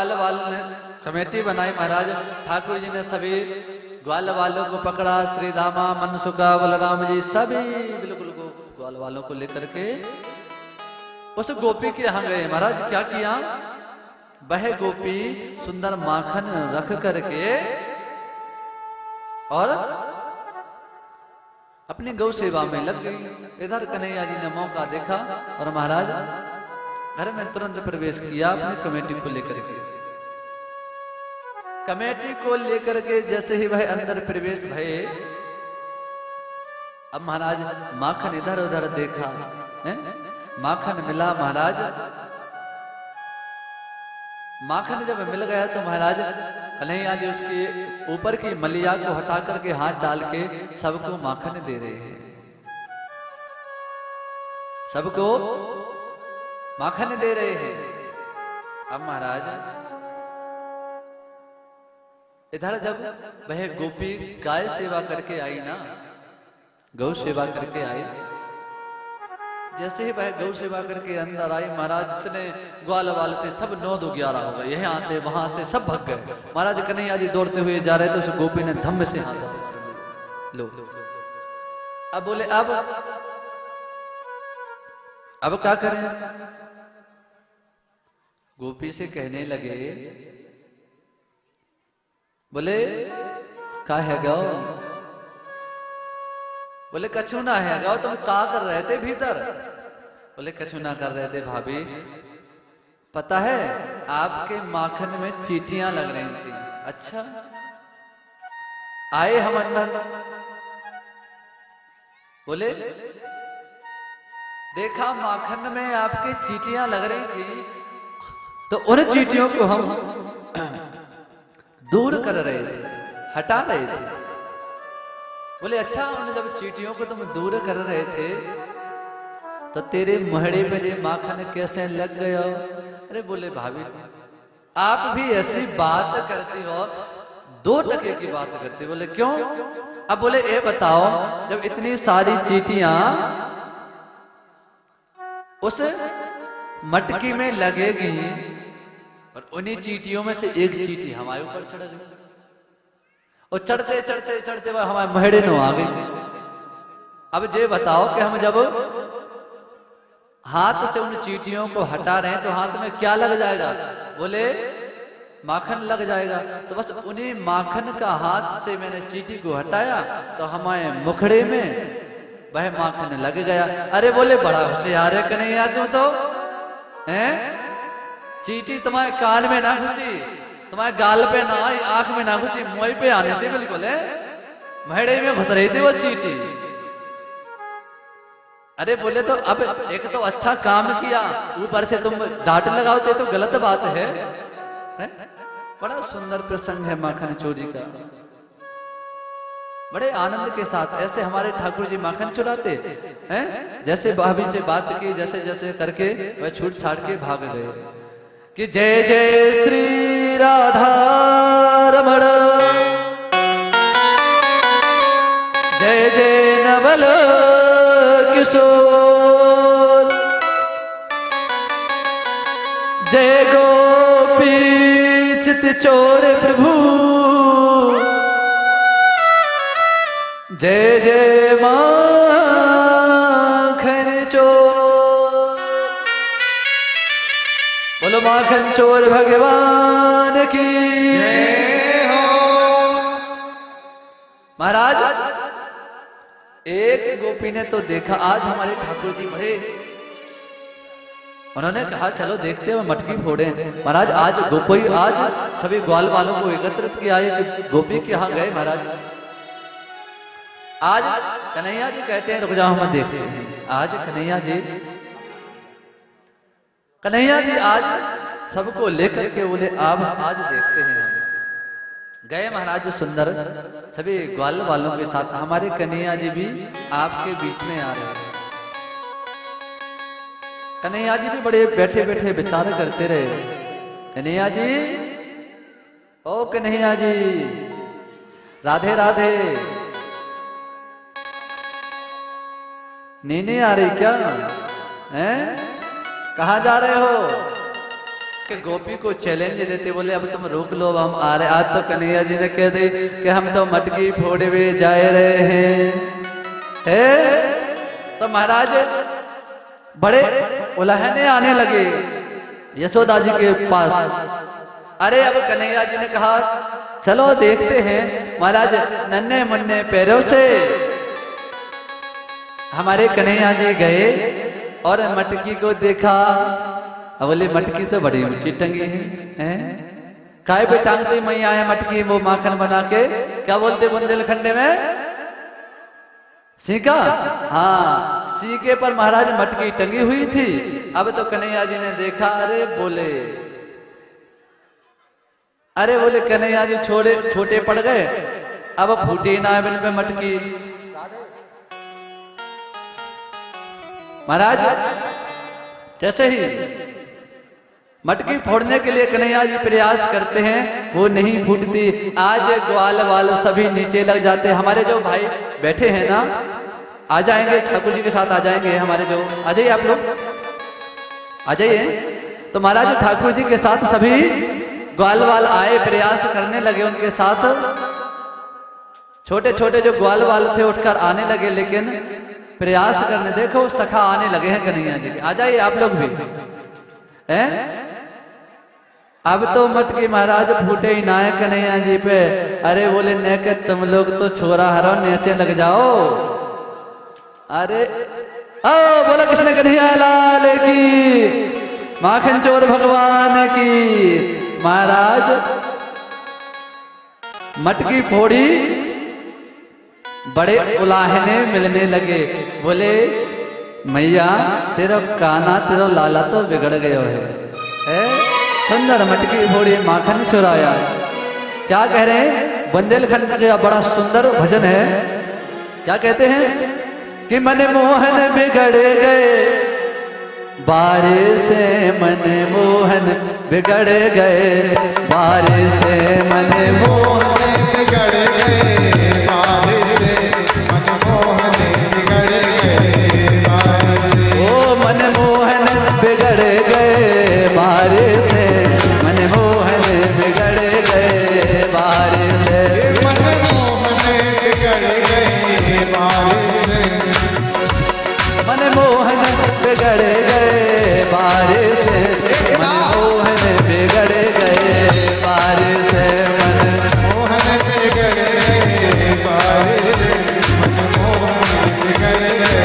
ग्वाल वाल ने कमेटी बनाई महाराज। ठाकुर जी ने सभी ग्वाल वालों को पकड़ा, श्री दामा, मनसुखा, बलराम जी सभी बिल्कुल ग्वाल वालों को लेकर के उस गोपी के यहाँ गए। महाराज क्या किया, वह गोपी सुंदर माखन रख करके और अपनी गौ सेवा में लग गई। इधर कन्हैया जी ने मौका देखा और महाराज घर में तुरंत प्रवेश किया अपनी कमेटी को लेकर के। कमेटी को लेकर के जैसे ही वह अंदर प्रवेश भये, अब महाराज माखन इधर उधर देखा, माखन मिला। महाराज माखन जब मिल गया तो महाराज कन्हैया जी उसके ऊपर की मलिया को हटा करके हाथ डाल के सबको माखन दे रहे हैं, सबको माखन दे रहे हैं। अब महाराज इधर जब वह गोपी गाय सेवा करके आई ना, गौ सेवा करके आई, जैसे ही वह गौ सेवा करके अंदर आई, महाराज इतने ग्वाल वाल थे सब 9-2-11 हो गए, यहाँ से वहां से सब भाग गए। महाराज कन्हैया जी दौड़ते हुए जा रहे थे, उस गोपी ने धम्म से हाथ लो। अब बोले अब क्या करें, गोपी से कहने लगे, बोले का है गौ, बोले कछु ना है गौ, तुम का कर रहे थे भीतर, बोले कछु ना कर रहे थे भाभी, पता है आपके माखन में चींटियां लग रही थी। अच्छा, आए हम अंदर, बोले देखा माखन में आपकी चींटियां लग रही थी, तो उन चींटियों को हम दूर कर रहे थे, हटा रहे थे। बोले अच्छा, उन जब चींटियों को तुम दूर कर रहे थे तो तेरे मुहड़े पे जो माखन कैसे लग गया। अरे बोले भाभी आप भी ऐसी बात करती हो, 2 टके की बात करती। बोले क्यों, अब बोले ये बताओ, जब इतनी सारी चींटियां उस मटकी में लगेगी और उन्हीं चींटियों में से एक चींटी हमारे ऊपर चढ़ गई, और चढ़ते चढ़ते चढ़ते वह हमारे महड़े नो आ गई। अब ये बताओ कि हम जब हाथ से उन चींटियों को हटा रहे हैं तो हाथ में क्या लग जाएगा, बोले माखन लग जाएगा। तो बस उन्हीं माखन का हाथ से मैंने चींटी को हटाया तो हमारे मुखड़े में वह माखन लग गया। अरे बोले बड़ा होशियार है कन्हैया तू तो, हैं? चींटी तुम्हारे कान में ना घुसी, तुम्हारे गाल पे ना आई, आंख में ना घुसी, मुंह पे आने थी बिल्कुल, है महड़े में घुस रही थी वो चींटी। अरे बोले तो अब एक तो अच्छा काम किया, ऊपर से तुम डांट लगाओते तो गलत बात है? बड़ा सुंदर प्रसंग है माखन चोरी का, बड़े आनंद के साथ ऐसे हमारे ठाकुर जी माखन चुराते हैं। जैसे भाभी से बात की, जैसे जैसे करके वह छूट छाट के भाग गए कि जय जय श्री राधा रमण, जय जय नवल किशोर, जय गोपी चित चोर प्रभु, जय जय माखन चोर। बोलो माखन चोर भगवान की जय हो। महाराज एक गोपी ने तो देखा, आज हमारे ठाकुर जी बड़े, उन्होंने कहा चलो देखते हैं मटकी फोड़े। महाराज आज गोपी, आज सभी ग्वाल वालों को एकत्रित किया है, गोपी के यहाँ गए। महाराज आज कन्हैया जी कहते हैं रुक जाओ हम देखते हैं। आज कन्हैया जी आज सबको लेकर के बोले आप आज देखते हैं। गए महाराज सुंदर सभी ग्वाल वालों के साथ, हमारे कन्हैया जी भी आपके बीच में आ रहे हैं। कन्हैया जी भी बड़े बैठे बैठे विचार करते रहे। कन्हैया जी, ओ कन्हैया जी, राधे राधे। नींद आ रही क्या? हैं? कहाँ जा रहे हो? एक गोपी को चैलेंज देते, बोले अब तुम रोक लो, अब हम आ रहे। आज तो कन्हैया जी ने कह दी कि हम तो मटकी फोड़े हुए जा रहे हैं। तो महाराज बड़े उलहने आने लगे यशोदा जी के पास। अरे अब कन्हैया जी ने कहा चलो देखते हैं। महाराज नन्हे मुन्ने पैरों से हमारे कन्हैया जी गए और मटकी को देखा। अब बोले मटकी तो बड़ी ऊंची टंगी है, काय पे टांगते मैया है मटकी, वो माखन बना के क्या बोलते बुंदेलखंड में, सीका। हाँ, सीके पर महाराज मटकी टंगी हुई थी। अब तो कन्हैया जी ने देखा, अरे बोले कन्हैया जी छोटे पड़ गए, अब फूटी ना बिन पे मटकी। महाराज जैसे ही मटकी फोड़ने के लिए कन्हैया जी प्रयास करते हैं, वो नहीं फूटती। आज ग्वाल वाल सभी नीचे लग जाते। हमारे जो भाई बैठे हैं ना, आ जाएंगे ठाकुर जी के साथ, आ जाएंगे हमारे जो, आ जाइए आप लोग, आ जाइए। तो महाराज ठाकुर जी के साथ सभी ग्वाल वाल आए, प्रयास करने लगे उनके साथ। छोटे छोटे जो ग्वाल वाल थे उठकर आने लगे, लेकिन प्रयास करने, देखो सखा आने लगे हैं कन्हैया जी के। आ जाइए आप लोग भी हैं। अब तो मटकी महाराज फूटे ही ना है कन्हैया जी पे। अरे बोले न के तुम लोग तो छोरा हरो नीचे लग जाओ। अरे ओ बोलो कृष्ण कन्हैया लाल की, माखन चोर भगवान की। महाराज मटकी फोड़ी, बड़े उलाहने मिलने लगे। बोले मैया तेरा काना तेरा लाला तो बिगड़ गयो है? सुंदर मटकी फोड़ी, माखन चुराया। क्या कह रहे हैं? बुंदेलखंड का बड़ा सुंदर भजन है। क्या कहते हैं कि मन मोहन बिगड़ गए, बारिश से मन मोहन बिगड़ गए, बारिश से मन मोहन बिगड़ गए, बारिश से मन मोहन बिगड़ गए, ओ मन मोहन बिगड़ गए, बारिश से मन मोहन बिगड़ गए, बारिश से मन मोहन बिगड़ गए, बारिश से मन मोहन बिगड़ गए, बारिश से मन मोहन बिगड़ गए, बारिश से मन मोहन बिगड़ गए, बारिश से मन मोहन बिगड़ गए।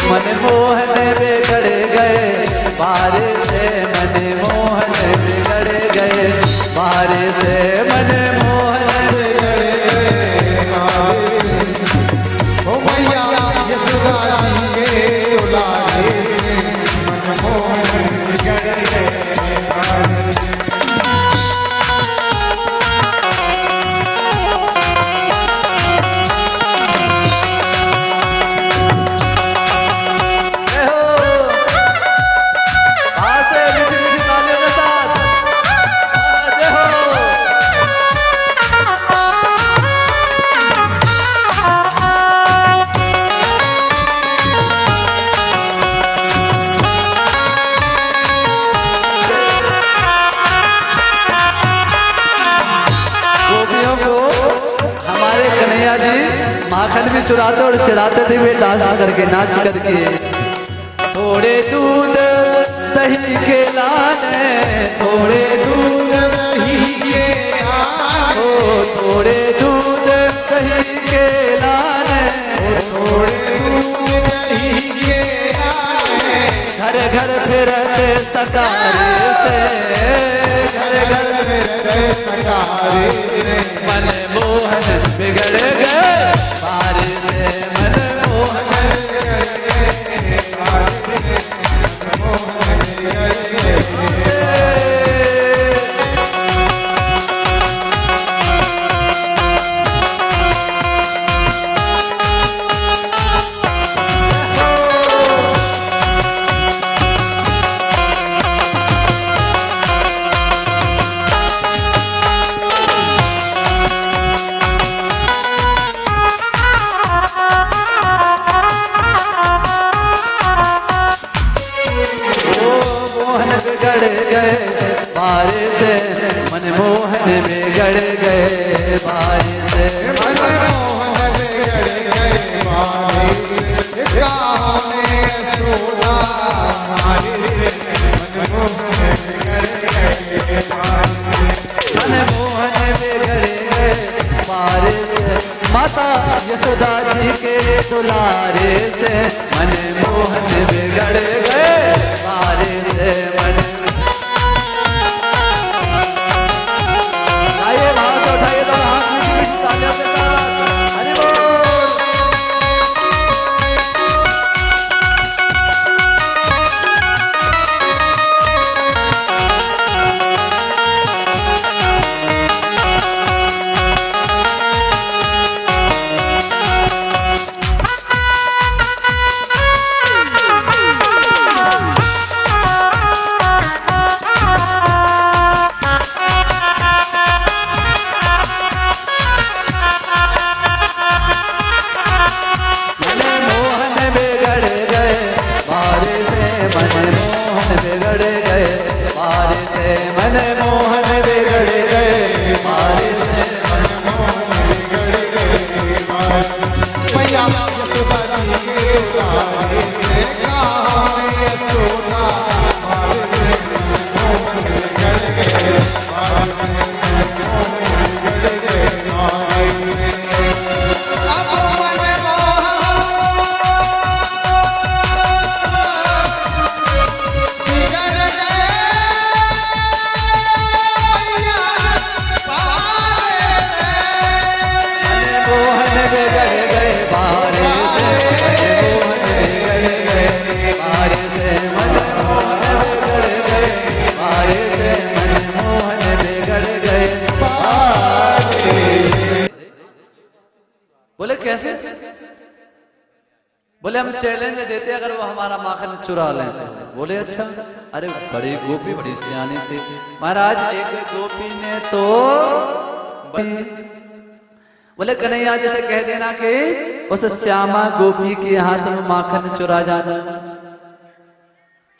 मन मोहन बिगड़ गए, बारिश से मन मोहन बिगड़ गए, बारिश से मन मोहन बिगड़ गए, ओ मैया यशोदा जी के दुलारे, मन मोहन बिगड़ गए। माखन भी चुराते और चढ़ाते थे वे डांस करके, नाच करके। थोड़े दूध दही के लाने, थोड़े दूध दही के लाने, थोड़े दूध दही के लाने, थोड़े दूध दही के लाने, घर घर फिरते सकारे से, घर घर फिरते सकारे से, मन मोहन बिगड़ गए, बारिश से मन मोहन बिगड़ गए, बारिश से मन मोहन बिगड़ गए। बिगड़ गए बारिश से, मनमोहन बिगड़ गए बारिश से। मनमोहन बिगड़ गए बारिश से, गाँव ने सुना बारिश से, मनमोहन बिगड़ गए बारिश से। मनमोहन बिगड़ गए बारिश से, माता यशोदा जी के दुलारे से, मनमोहन बिगड़ गए बारिश से। आइए हाथ उठाइए तो हाथ में की तालियों के साथ हरि बोल। मनमोहन बिगड़ गए बारिश से, मनमोहन बिगड़ गए बारिश से। मैया यशोदा जी के दुलारे से, गाँव ने सुना बारिश से, मनमोहन बिगड़ गए बारिश से, मनमोहन बिगड़ गए बारिश से। अब बोले कैसे? बोले हम चैलेंज देते अगर वो हमारा माखन चुरा लें। बोले अच्छा। अरे बड़ी गोपी बड़ी सियानी थी महाराज। एक गोपी ने तो बोले कन्हैया जैसे कह देना कि उस श्यामा गोपी के हाथ में माखन चुरा जाना।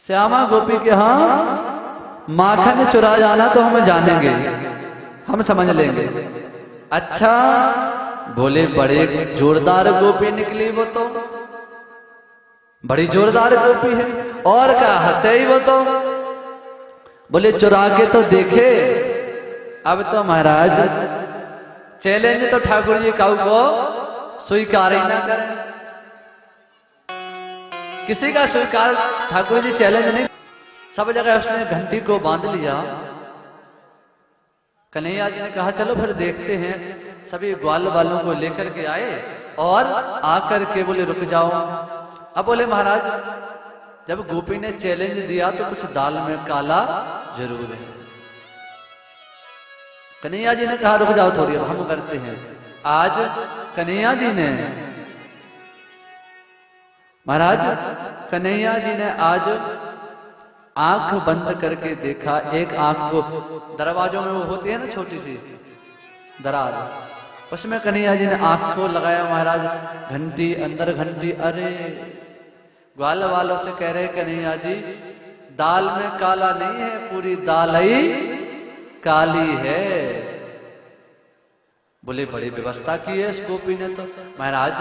श्यामा गोपी के हाँ माखन चुरा जाना तो हम जानेंगे, हम समझ लेंगे। अच्छा बोले बड़े जोरदार गोपी निकली वो तो, बड़ी जोरदार गोपी है और क्या हद ही वो तो। बोले चुरा के तो देखे। अब तो महाराज चैलेंज तो ठाकुर जी काऊ को स्वीकार ही ना करें, किसी का स्वीकार ठाकुर जी चैलेंज नहीं। सब जगह उसने घंटी को बांध लिया। कन्हैया जी ने कहा चलो फिर देखते हैं। सभी ग्वाल वालों को लेकर के आए और आकर के बोले रुक जाओ। अब बोले महाराज जब गोपी ने चैलेंज दिया तो कुछ दाल में काला जरूर है। कन्हैया जी ने कहा रुक जाओ थोड़ी, अब हम करते हैं। आज कन्हैया जी ने महाराज कन्हैया जी ने आज आंख बंद करके देखा। एक आंख को दरवाजों में वो होती है ना छोटी सी दरार, उसमें कन्हैया जी ने आंख को लगाया। महाराज घंटी अंदर घंटी। अरे ग्वाल वालों से कह रहे कन्हैया जी दाल में काला नहीं है, पूरी दाल ही काली है। बोले बड़ी व्यवस्था की है इस गोपी ने तो। महाराज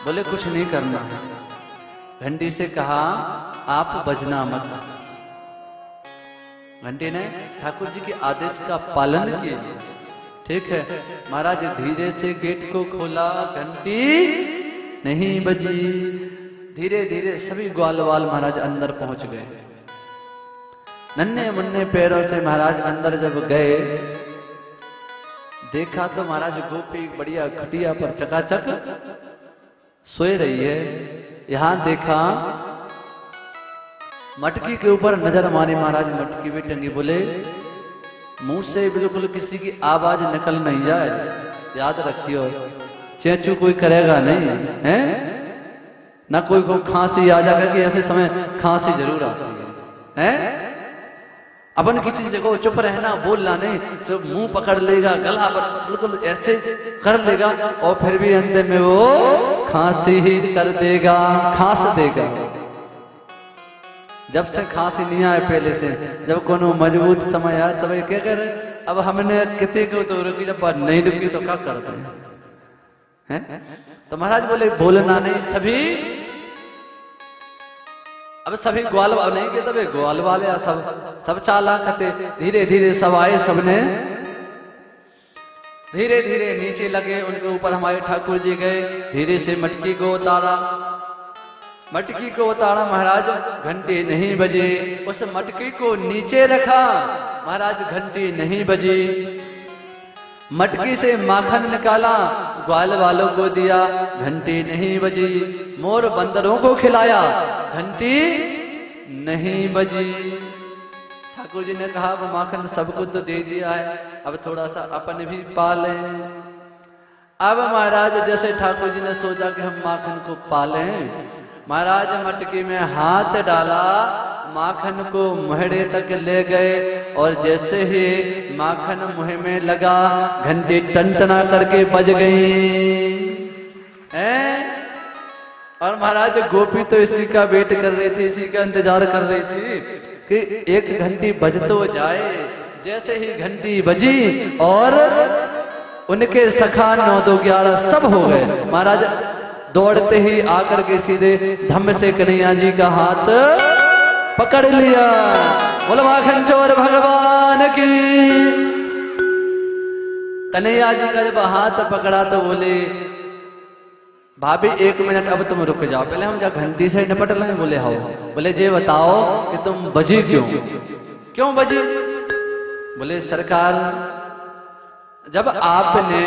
बोले कुछ नहीं करना। घंटी से कहा आप बजना मत। घंटी ने ठाकुर जी के आदेश का पालन किया। ठीक है महाराज धीरे से गेट को खोला, घंटी नहीं बजी। धीरे धीरे सभी ग्वालवाल महाराज अंदर पहुंच गए। नन्हे मुन्ने पैरों से महाराज अंदर जब गए देखा तो महाराज गोपी बढ़िया खटिया पर चकाचक सोए रही है। यहां देखा मटकी के ऊपर नजर मारी। महाराज मटकी भी टंगी। बोले मुंह से बिल्कुल किसी की आवाज निकल नहीं जाए, याद रखियो। चेंचू कोई करेगा नहीं है ना, कोई को खांसी आ जाएगा कि ऐसे समय खांसी जरूर आती है। अपन किसी जगह चुप रहना, बोलना नहीं, तो मुंह पकड़ लेगा, गला बिल्कुल ऐसे कर लेगा और फिर भी अंदर में वो खांसी ही कर देगा, खांस देगा। जब से खांसी नहीं आए पहले से, जब कोनो मजबूत समय आए तब क्या करे, अब हमने कितने को तो रुकी, जब बात नहीं रुकी तो क्या करते हैं? तो महाराज बोले बोलना नहीं, सभी अब सभी ग्वाल वाले नहीं के, तब ग्वाल वाले सब चालाक थे। धीरे धीरे सब आए, सबने धीरे धीरे नीचे लगे, उनके ऊपर हमारे ठाकुर जी गए, धीरे से मटकी को उतारा, मटकी को उतारा महाराज, घंटे नहीं बजे, उस मटकी को नीचे रखा महाराज, घंटे नहीं बजी, मटकी से माखन निकाला, ग्वाल वालों को दिया, घंटी नहीं बजी, मोर बंदरों को खिलाया, घंटी नहीं बजी। ठाकुर जी ने कहा वो माखन सबको तो दे दिया है, अब थोड़ा सा अपन भी पालें। अब महाराज जैसे ठाकुर जी ने सोचा कि हम माखन को पालें, महाराज मटकी में हाथ डाला, माखन को मुहरे तक ले गए, और जैसे ही माखन मुंह में लगा, घंटी टनटना करके बज गई हैं। और महाराज गोपी तो इसी का वेट कर रही थी, इसी का इंतजार कर रही थी कि एक घंटी बज तो जाए। जैसे ही घंटी बजी और उनके सखा 9 2 11 सब हो गए, महाराज दौड़ते ही आकर के सीधे धम्म से कन्हैया जी का हाथ पकड़ लिया। बोलो माखन चोर भगवान की। कन्हैया जी का जब हाथ पकड़ा तो बोले भाभी 1 मिनट अब तुम रुक जाओ, पहले हम जा घंटी से निपट लें। बोले हाँ। बोले ये बताओ कि तुम बजी क्यों बजी? बोले सरकार जब आपने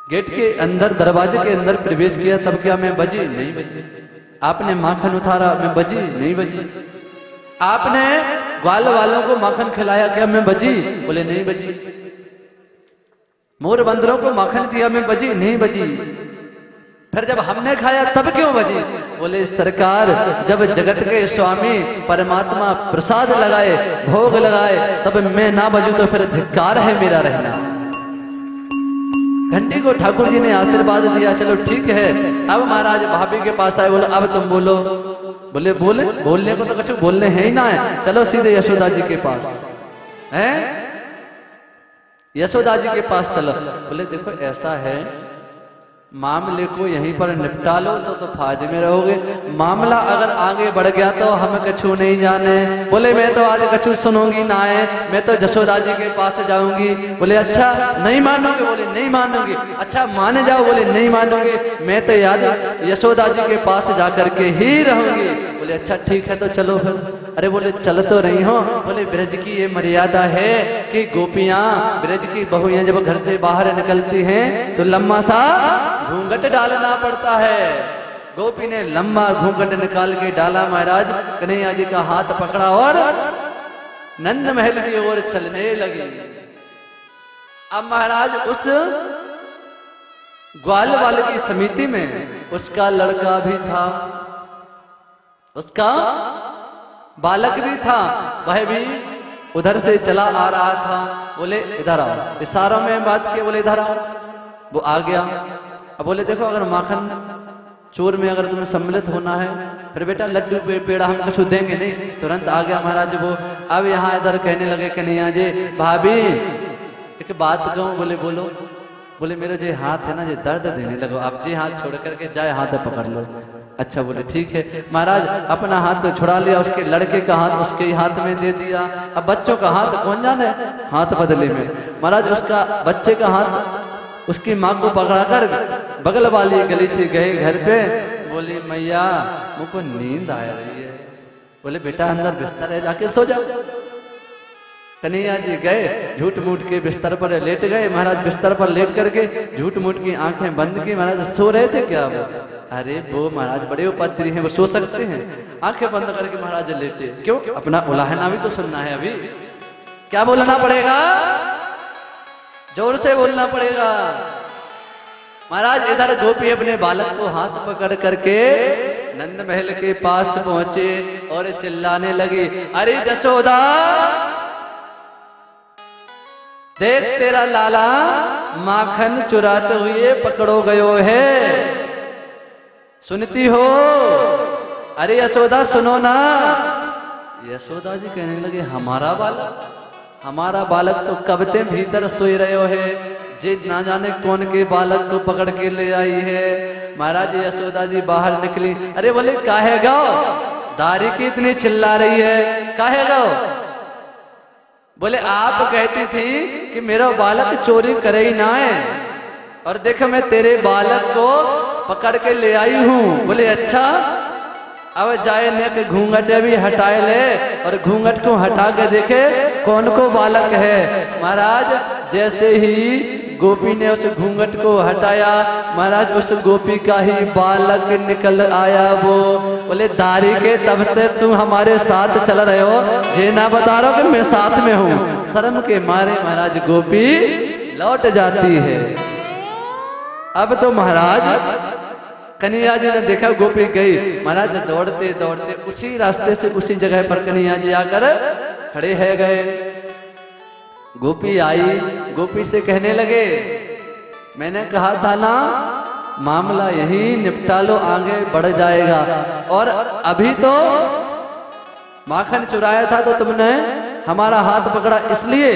गेट के अंदर दरवाजे के अंदर प्रवेश किया तब क्या मैं बजी? नहीं बजी। आपने माखन उतारा, मैं बजी? नहीं बजी। आपने ग्वाल वालों को माखन खिलाया, क्या मैं बजी? बोले नहीं बजी। मोर बंदरों को माखन दिया, मैं बजी? नहीं बजी। फिर जब हमने खाया तब क्यों बजी? बोले सरकार जब जगत के स्वामी परमात्मा प्रसाद लगाए, भोग लगाए, तब मैं ना बजूं तो फिर धिक्कार है मेरा रहना। घंटी को ठाकुर जी ने आशीर्वाद दिया, चलो ठीक है। अब महाराज भाभी के पास आए, बोले अब तुम बोलो। बोले बोलने को तो कुछ बोलने है ही ना है, चलो सीधे यशोदा जी के पास हैं, यशोदा जी के पास चलो। बोले देखो ऐसा है, मामले को यहीं पर निपटा लो तो फायदे में रहोगे, मामला अगर आगे बढ़ गया तो हमें कछु नहीं जाने। बोले मैं तो आज कछु सुनूंगी ना है, मैं तो यशोदा जी के पास जाऊंगी। बोले अच्छा नहीं मानोगे? बोले नहीं मानोगे। अच्छा मान जाओ? बोले नहीं मानोगे, मैं तो याद यशोदा जी के पास जाकर के ही रहूंगी। बोले अच्छा ठीक है तो चलो फिर। अरे बोले चल तो रही हो। बोले ब्रज की ये मर्यादा है कि गोपियां, ब्रज की बहुएं जब घर से बाहर निकलती हैं तो लम्बा सा घूंघट डालना पड़ता है। गोपी ने लंबा घूंघट निकाल के डाला, महाराज कन्हैया जी का हाथ पकड़ा और नंद महल की ओर चलने लगी। अब महाराज उस ग्वाल वाले की समिति में उसका लड़का भी था, उसका बालक भी था, वह भी उधर से चला आ रहा था। बोले इधर आओ, इशारों में बात की, बोले इधर आओ। वो आ गया। अब बोले देखो अगर माखन चोर में अगर तुम्हें सम्मिलित होना है फिर बेटा लड्डू पेड़ा हम कुछ देंगे नहीं। तुरंत आ गया महाराज वो। अब यहाँ इधर कहने लगे कन्हैया जी भाभी एक बात कहूँ। बोले बोलो। बोले मेरा जो हाथ है ना ये दर्द देने लगो, आप जी हाथ छोड़ करके जाए हाथ पकड़ लो। अच्छा बोले ठीक है। महाराज अपना हाथ तो छुड़ा लिया, उसके लड़के का हाथ उसके ही हाथ में दे दिया। अब बच्चों का हाथ कौन जाने, हाथ बदले में महाराज उसका बच्चे का हाथ उसकी माँ को पकड़ाकर बगल वाली गली से गए घर पे। बोली मैया मुझको नींद आ रही है। बोले बेटा अंदर बिस्तर है जाके सो जाओ। कन्हैया जी गए, झूठ मूठ के बिस्तर पर लेट गए। महाराज बिस्तर पर लेट करके झूठ मूठ की आंखें बंद की। महाराज सो रहे थे क्या वो? अरे वो महाराज बड़े उपद्रवी हैं, वो सो सकते हैं? आंखें बंद करके महाराज लेटे। क्यों? अपना उलाहना भी तो सुनना है। अभी क्या बोलना पड़ेगा? जोर से बोलना पड़ेगा। महाराज इधर गोपी अपने बालक को हाथ पकड़ करके नंद महल के पास पहुंचे और चिल्लाने लगी, अरे जसोदा देख तेरा लाला माखन चुराते हुए पकड़ो गयो है, सुनती हो? अरे यशोदा सुनो ना। यशोदा जी कहने लगे हमारा बालक तो कब ते भीतर सोई रहे है, जे ना जाने कौन के बालक को पकड़ के ले आई है। महाराज यशोदा जी बाहर निकली। अरे बोले काहे गाओ, दारी की इतनी चिल्ला रही है, काहे गाओ? बोले आप कहती थी कि मेरा बालक चोरी करे ही ना है, और देखो मैं तेरे बालक को पकड़ के ले आई हूं। बोले अच्छा, अब जाए नेक घूंघट भी हटाए ले, और घूंघट को हटा के देखे कौन को बालक है। महाराज जैसे ही गोपी ने उस घूंघट को हटाया, महाराज उस गोपी का ही बालक निकल आया। वो बोले दारी के तब से तुम हमारे साथ चल रहे हो, ये ना बता रहा हो कि मैं साथ में हूँ। शर्म के मारे महाराज गोपी लौट जाती है। अब तो महाराज कन्हैया जी ने देखा गोपी गई, महाराज दौड़ते दौड़ते उसी रास्ते से उसी जगह पर कन्हैया जी आकर खड़े है गए। गोपी आई, गोपी से कहने लगे मैंने कहा था ना मामला यही निपटा लो, आगे बढ़ जाएगा। और अभी तो माखन चुराया था तो तुमने हमारा हाथ पकड़ा, इसलिए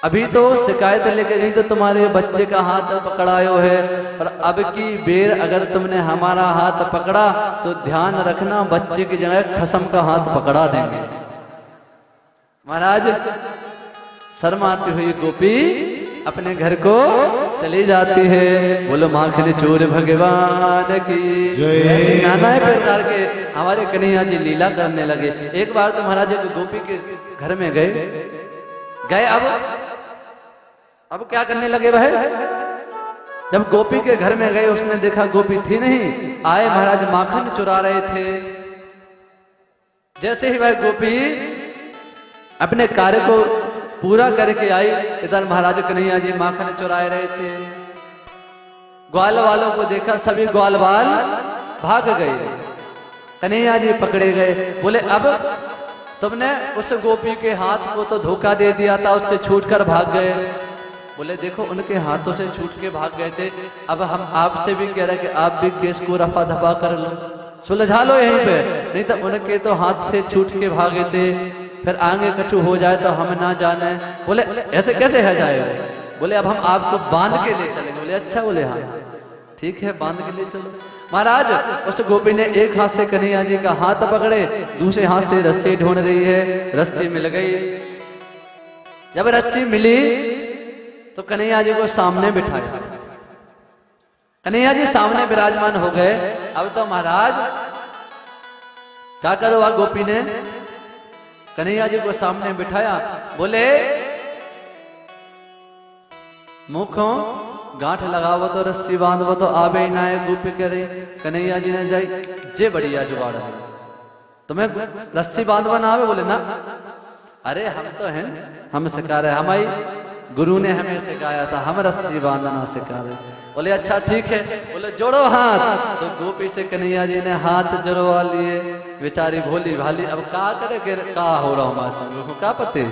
अभी तो शिकायत लेके गई तो तुम्हारे बच्चे का हाथ पकड़ायो है, और अब की बेर अगर तुमने हमारा हाथ पकड़ा तो ध्यान रखना बच्चे की जगह खसम का हाथ पकड़ा देंगे। महाराज शर्माती हुई गोपी अपने घर को चली जाती है। बोलो माखन चोर भगवान की ऐसे नाना प्रकार के हमारे कन्हैया जी लीला करने लगे। एक बार तो महाराज एक गोपी के घर में गए। अब क्या करने लगे वह? जब गोपी के घर में गए उसने देखा गोपी थी नहीं, आए महाराज माखन चुरा रहे थे। जैसे ही वह गोपी अपने कार्य को पूरा करके आई, इधर महाराज कन्हैया जी माखन चुराए रहे थे। ग्वाल वालों को देखा, सभी ग्वाल वाल भाग गए, कन्हैया जी पकड़े गए। बोले अब तुमने उस गोपी के हाथ को तो धोखा दे दिया था, उससे छूटकर भाग गए। बोले देखो उनके हाथों से छूट के भाग गए थे, अब हम आपसे भी कह रहे कि आप भी केस को रफा दफा कर लो, सुलझा लो यहीं पे, नहीं तो उनके तो हाथ से छूट के भागे थे, फिर आगे कछु हो जाए तो हम ना जाने। बोले ऐसे कैसे है जाएगा? बोले अब हम आपको बांध के ले चलेंगे। बोले अच्छा, बोले हाँ ठीक है बांध के ले चलो। महाराज उस गोपी ने एक हाथ से कन्हैया जी का हाथ पकड़े, दूसरे हाथ से रस्सी ढूंढ रही है, रस्सी मिल गई। जब रस्सी मिली तो कन्हैया जी को सामने बिठाया। कन्हैया जी सामने विराजमान हो गए। अब तो महाराज क्या करो, गोपी ने कन्हैया जी को सामने बिठाया। बोले मुखों गांठ लगावो तो रस्सी बांधवो तो आवे ही ना है। गोपी कह रही, कन्हैया जी ने जाई जे बढ़िया जुगाड़ है, तुम्हें रस्सी बांधवा ना आवे? बोले ना, अरे हम तो हैं, हम सिखा रहे, हमारी गुरु ने हमें सिखाया था, हम रस्सी बांधना सिखा रहे। बोले अच्छा ठीक है। बोले जोड़ो हाथ। तो गोपी से कन्हैया जी ने हाथ जोड़वा लिए। बेचारी भोली भाली अब का करे कि का हो रहा हमारे संग का पते,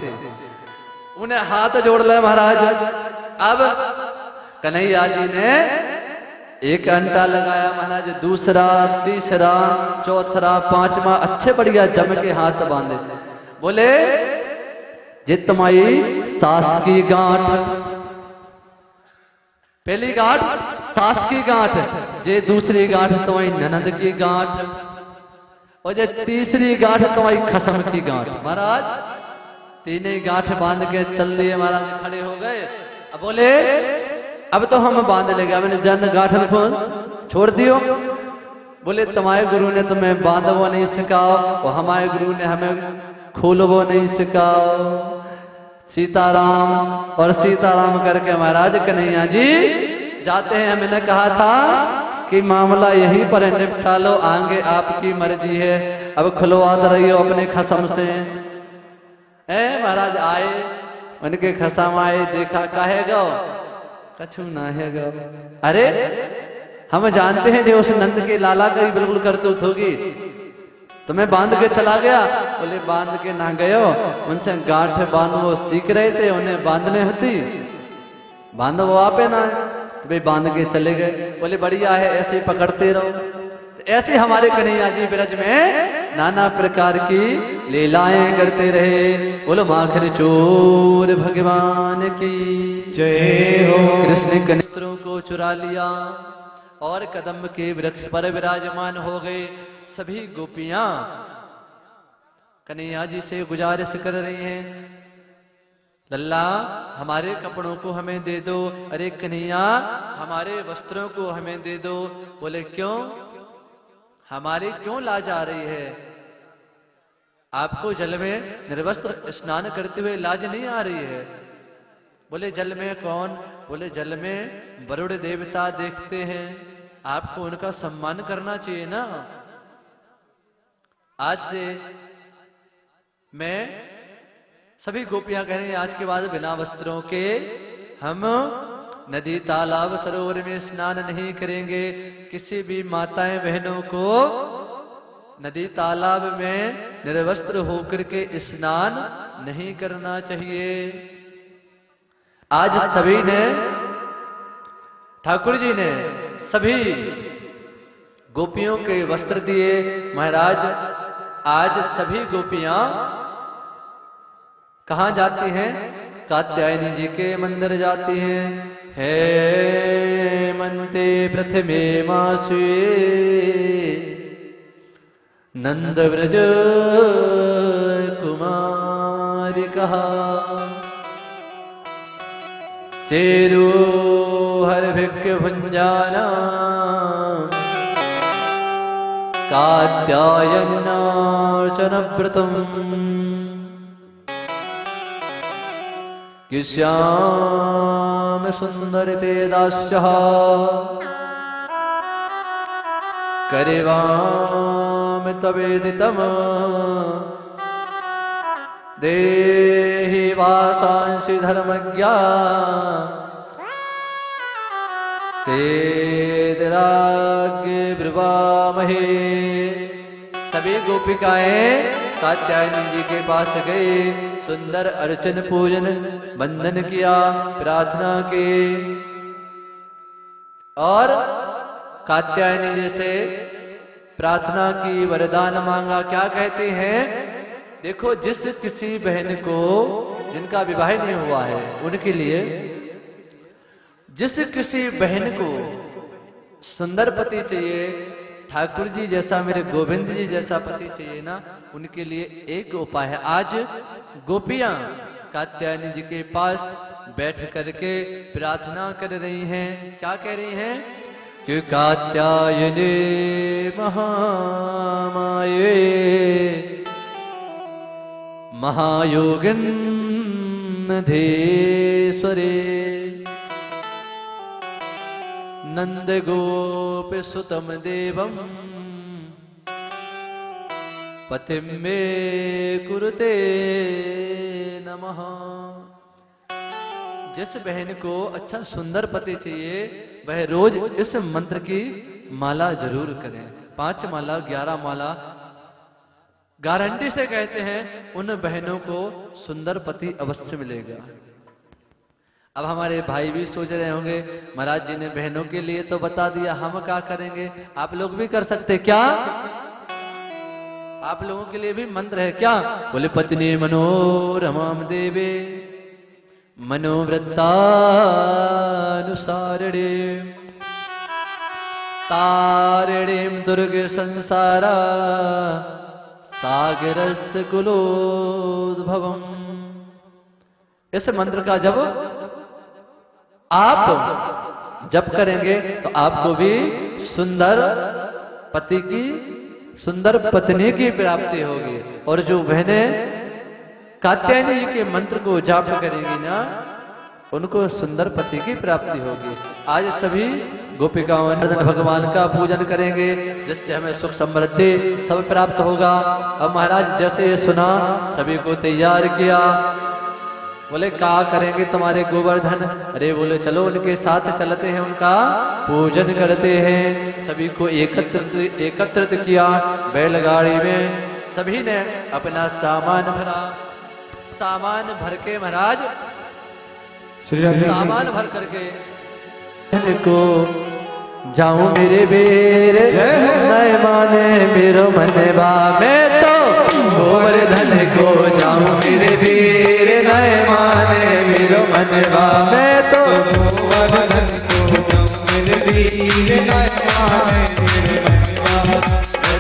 उन्हें हाथ जोड़ ले महाराज। अब कन्हैया जी ने एक अंटा लगाया महाराज, दूसरा, तीसरा, चौथा, पांचवा, अच्छे बढ़िया जम के हाथ बांधे। बोले जितमाई सास की गांठ, पहली गांठ सास की गांठ, जे दूसरी गांठ तुम्हारी ननद की गांठ, और जे तीसरी गांठ तुम्हारी खसम की गांठ। महाराज तीनों गांठ बांध के चल लिए। महाराज खड़े हो गए। अब बोले अब तो हम बांध लेगा, मैंने जन गांठन को छोड़ दियो। बोले तुम्हारे गुरु ने तुम्हें बांधवो नहीं सिखाओ, और हमारे गुरु ने हमें खोलवो नहीं सिखाओ। सीताराम और सीताराम करके महाराज कन्हैया जी जाते हैं। मैंने कहा था कि मामला यहीं पर निपटा लो, आगे आपकी मर्जी है, अब खुलवाते रहियो अपने खसम से। महाराज आए, उनके खसम आए, देखा काहे गो, कछु ना है गो। अरे हम जानते हैं जो उस नंद के लाला का ही बिल्कुल करतूत होगी, तुम्हें बांध के चला गया। बोले बांध के ना गयो, उनसे गांठ बांधो सीख रहे थे, उन्हें बांधने होती, बांधो वो आपे ना है, तो भाई बांध के चले गए। बोले बढ़िया है, ऐसे ही पकड़ते रहो। तो ऐसे हमारे कन्हैया जी ब्रज में नाना प्रकार की लीलाएं करते रहे। बोलो माखन चोर भगवान की जय हो। कृष्ण कन्हैया को चुरा लिया और कदम के वृक्ष पर विराजमान हो गए। सभी गोपियां कन्हैया जी से गुजारिश कर रही हैं, लल्ला हमारे कपड़ों को हमें दे दो, अरे कन्हैया हमारे वस्त्रों को हमें दे दो। बोले क्यों, हमारी क्यों लाज आ रही है? आपको जल में निर्वस्त्र स्नान करते हुए लाज नहीं आ रही है? बोले जल में कौन? बोले जल में वरुण देवता देखते हैं, आपको उनका सम्मान करना चाहिए ना। आज से मैं सभी गोपियां कह रही हैं, आज के बाद बिना वस्त्रों के हम नदी तालाब सरोवर में स्नान नहीं करेंगे। किसी भी माताएं बहनों को नदी तालाब में निर्वस्त्र होकर के स्नान नहीं करना चाहिए। आज सभी ने, ठाकुर जी ने सभी गोपियों के वस्त्र दिए। महाराज आज सभी गोपियां कहाँ जाती हैं? कात्यायनी जी के मंदिर जाती हैं। हे मंते प्रथमे मासुए नंद व्रज कुमारी कहा, चेरो हर भिक्य भुंजाना कात्यायनार्चन व्रतम, कि श्याम सुंदर ते दास्यः करिवाम तवेदितम, देहि वासांसि धर्मज्ञा सेदराग्य ब्रुवामहे। सभी गोपिकाएं कात्यायनी जी के पास गए, सुंदर अर्चन पूजन वंदन किया, प्रार्थना की और कात्यायनी जी से प्रार्थना की, वरदान मांगा। क्या कहते हैं? देखो जिस किसी बहन को जिनका विवाह नहीं हुआ है उनके लिए, जिस किसी बहन को सुंदर पति चाहिए, ठाकुर जी जैसा, मेरे गोविंद जी जैसा पति चाहिए ना, उनके लिए एक उपाय है। आज गोपियां कात्यायनी जी के पास बैठ करके प्रार्थना कर रही हैं। क्या कह रही हैं? कि कात्यायनी महामाये महायोगिन धीश्वरे नंद गोप सुतम देवम पतिम मे कुरुते नमः। जिस बहन को अच्छा सुंदर पति चाहिए वह रोज इस मंत्र की माला जरूर करें। 5 माला 11 माला गारंटी से कहते हैं उन बहनों को सुंदर पति अवश्य मिलेगा। अब हमारे भाई भी सोच रहे होंगे महाराज जी ने बहनों के लिए तो बता दिया, हम क्या करेंगे? आप लोग भी कर सकते क्या? आप लोगों के लिए भी मंत्र है क्या? बोले पत्नी मनोरमाम देवे मनोवृत्तानुसारिणे तारिणीं दुर्गे संसारा सागरस्य कुलोद्भवम्। इस मंत्र का जब आप जप करेंगे तो आपको भी सुंदर पति की, सुंदर पत्नी की प्राप्ति होगी। और जो बहनें कात्यायनी जी के मंत्र को जाप करेंगी ना, उनको सुंदर पति की प्राप्ति होगी। आज सभी गोपिकाओं भगवान का पूजन करेंगे जिससे हमें सुख समृद्धि सब प्राप्त होगा। अब महाराज जैसे सुना सभी को तैयार किया। बोले क्या करेंगे तुम्हारे गोवर्धन? अरे बोले चलो उनके साथ चलते हैं, उनका पूजन करते हैं। सभी को एकत्रित किया बैलगाड़ी में। सभी ने अपना सामान भरा। सामान भर के महाराज सामान भर करके को जाऊं मेरे वीर नय माने मेरो मनवा। मैं तो गोवर्धन को जाऊं मेरे वीर नय माने मेरो मनवा। मैं तो गोवर्धन को जाऊं मेरे वीर नय माने मेरो मनवा।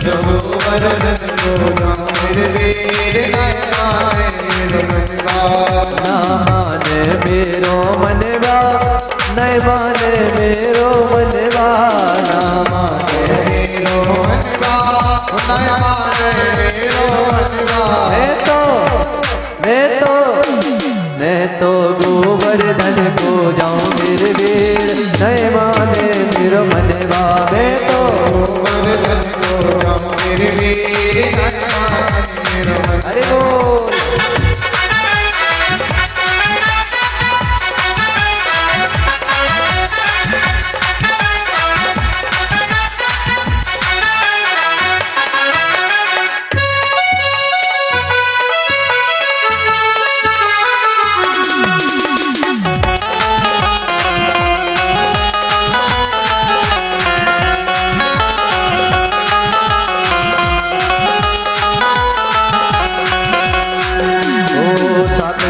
गोवर्धन को जाऊं मेरे वीर नय माने मेरो मनवा। ना माने मेरो मनवा नय माने मेरो मनवा। ना माने मेरो मनवा नय माने मेरो मनवा। मैं तो गोवर्धन को जाऊं मेरे वीर नय माने मेरो मनवा। मैं तो गोवर्धन को जाऊं मेरे वीर नय माने मेरो मनवा। अरे बोल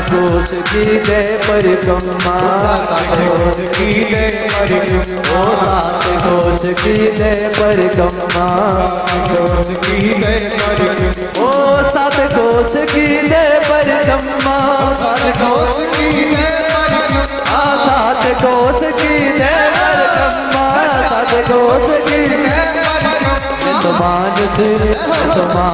कोष की जय परिक्रमा। सात कोष की जय परिक्रमा। ओ सात कोष की जय परिक्रमा। कोष की जय परिक्रमा। ओ सात कोष की जय परिक्रमा। सात कोष की जय परिक्रमा। सात कोष की जय परिक्रमा। सात कोष की जय परिक्रमा।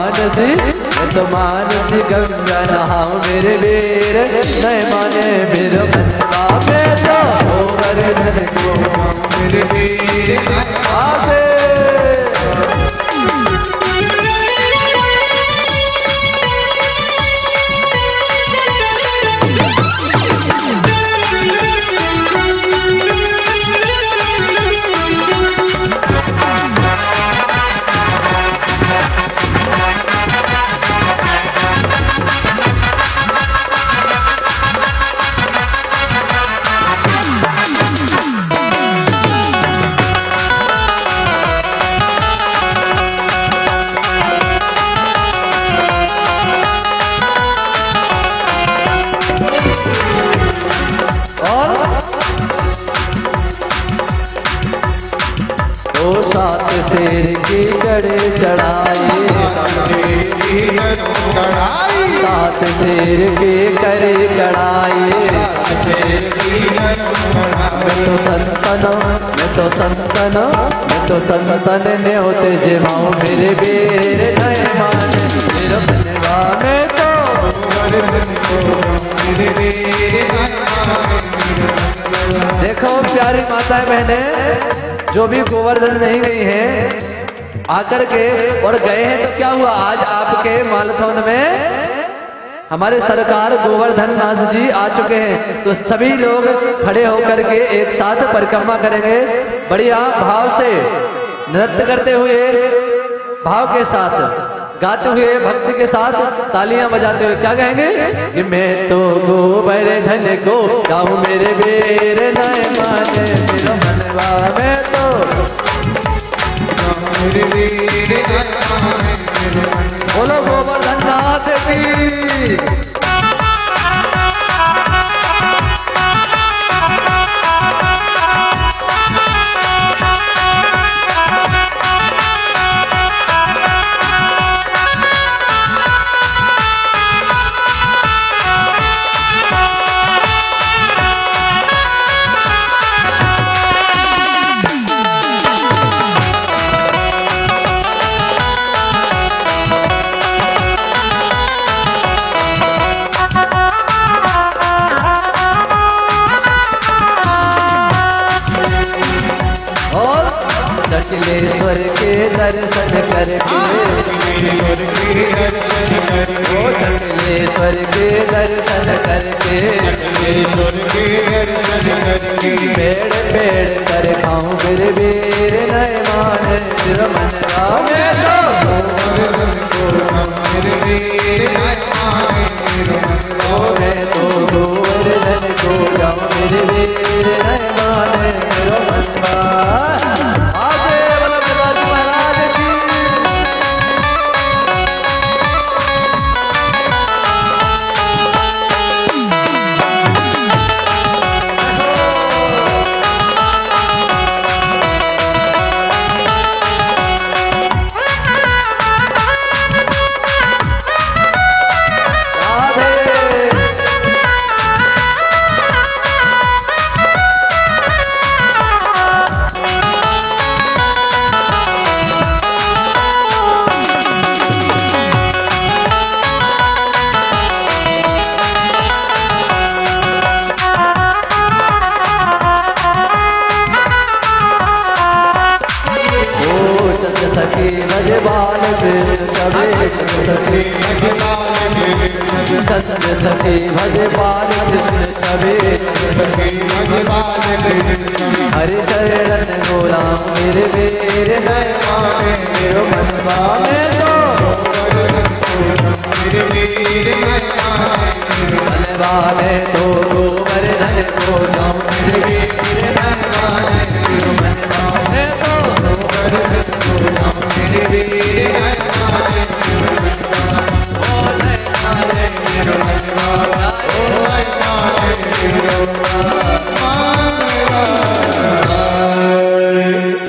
तो मानसी गंगा नहाऊं मेरे वीर नय माने मेरो मनवा। मैं तो गोवर्धन को मेरे वीर आगे सात शेर की चढ़े चढ़ाई। सात शेर की करे कढ़ाई। मैं तो संतन ने होते जिमाऊं मेरे वीर नय माने मेरो मनवा। मैं तो देखो प्यारी माताएं बहने जो भी गोवर्धन नहीं गई हैं आकर के और गए हैं तो क्या हुआ आज आपके मालथौन में हमारे सरकार गोवर्धन नाथ जी आ चुके हैं। तो सभी लोग खड़े होकर के एक साथ परिक्रमा करेंगे बढ़िया भाव से नृत्य करते हुए भाव के साथ गाते हुए भक्ति के साथ तालियां बजाते हुए क्या कहेंगे कि मैं तो गोवर्धन को गाऊं मेरे वीर नय माने मेरो मनवा। मैं तो बोलो गोवर्धन नाथ की। जटिलेश्वर के दर्शन करके ओ जटिलेश्वर के दर्शन करके पेड़ पेड़ कर खाऊं मेरे वीर नय माने मेरो मनवा। मैं तो गोवर्धन को जाऊं मेरे वीर नय माने मेरो मनवा। संग सखी भज बाल कृष्ण सवेर सखी भगवान कृष्ण हरि चरण गुलाम मेरे मेरे नय माने मेरो मनवा मैं तो मेरे वीर नय माने मनवा में तो गोवर्धन को जाऊं मेरे वीर नय माने मेरो मनवा में तो मेरे वीर